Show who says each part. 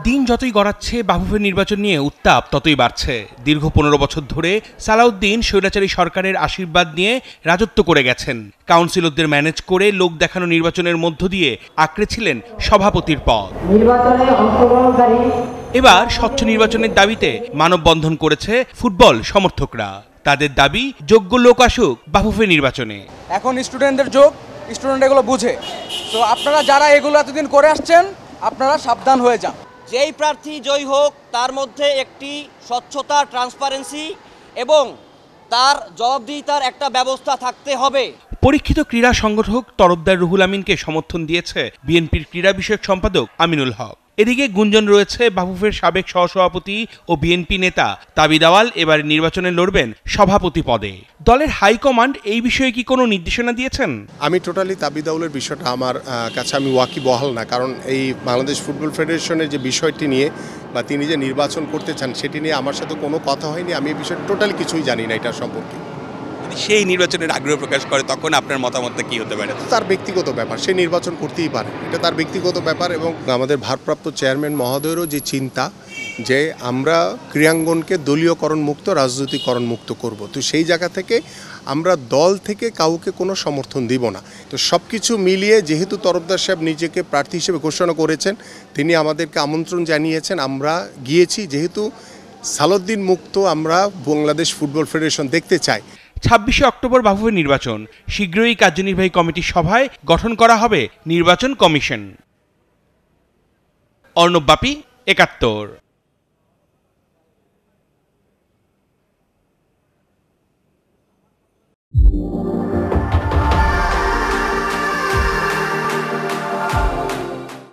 Speaker 1: দিন যতই গড়াচ্ছে বাফুফের নির্বাচন নিয়ে উত্তাপ ততই বাড়ছে। দীর্ঘ 15 বছর ধরে সালাউদ্দিন স্বৈরাচারী সরকারের আশীর্বাদ নিয়ে রাজত্ব করে গেছেন। কাউন্সিলরদের ম্যানেজ করে লোক দেখানো নির্বাচনের মধ্য দিয়ে আঁকড়েছিলেন সভাপতির পদ। এবার স্বচ্ছ নির্বাচনের দাবিতে মানববন্ধন করেছে ফুটবল সমর্থকরা। তাদের দাবি যোগ্য লোক আসুক বাফুফে নির্বাচনে।
Speaker 2: এখন স্টুডেন্টদের যোগ, স্টুডেন্ট এগুলো বুঝে। তো আপনারা যারা এগুলো এতদিন করে আসছেন আপনারা সাবধান হয়ে যান।
Speaker 3: যেই প্রার্থী জয়ী হোক তার মধ্যে একটি স্বচ্ছতা, ট্রান্সপারেন্সি এবং তার জবাবদিহিতার একটা ব্যবস্থা থাকতে হবে।
Speaker 1: পরীক্ষিত ক্রীড়া সংগঠক তরফদার রুহুল আমিনকে সমর্থন দিয়েছে বিএনপির ক্রীড়া বিষয়ক সম্পাদক আমিনুল হক। এদিকে গুঞ্জন রয়েছে বাফুফের সাবেক সহসভাপতি ও বিএনপি নেতা তাবিদ আওয়াল এবার নির্বাচনে লড়বেন সভাপতি পদে। দলের হাইকমান্ড এই বিষয়ে কি কোনো নির্দেশনা দিয়েছেন?
Speaker 4: আমি টোটালি তাবিদ আওয়ালের বিষয়টা আমার কাছে আমি ওয়াকিবহাল না, কারণ এই বাংলাদেশ ফুটবল ফেডারেশনের যে বিষয়টি নিয়ে বা তিনি যে নির্বাচন করতে চান সেটি নিয়ে আমার সাথে কোনো কথা হয়নি। আমি এই বিষয়ে টোটালি কিছুই জানি না এটার সম্পর্কে।
Speaker 5: সেই নির্বাচনের আগ্রহ প্রকাশ করে তখন আপনার মতামতটা কি হতে পারে?
Speaker 4: তার ব্যক্তিগত ব্যাপার, সে নির্বাচন করতেই পারে, এটা তার ব্যক্তিগত ব্যাপার। এবং আমাদের ভারপ্রাপ্ত চেয়ারম্যান মহোদয়েরও যে চিন্তা যে আমরা ক্রীড়াঙ্গনকে দলীয়করণ মুক্ত, রাজনৈতিকরণ মুক্ত করব, তো সেই জায়গা থেকে আমরা দল থেকে কাউকে কোনো সমর্থন দিব না। তো সব কিছু মিলিয়ে যেহেতু তরফদার সাহেব নিজেকে প্রার্থী হিসেবে ঘোষণা করেছেন, তিনি আমাদেরকে আমন্ত্রণ জানিয়েছেন, আমরা গিয়েছি। যেহেতু সালাউদ্দিন মুক্ত আমরা বাংলাদেশ ফুটবল ফেডারেশন দেখতে চাই।
Speaker 1: 26শে অক্টোবর বাফুফে নির্বাচন। শীঘ্রই কার্যনির্বাহী কমিটির সভায় গঠন করা হবে নির্বাচন কমিশন। অর্ণব বাপি, 71।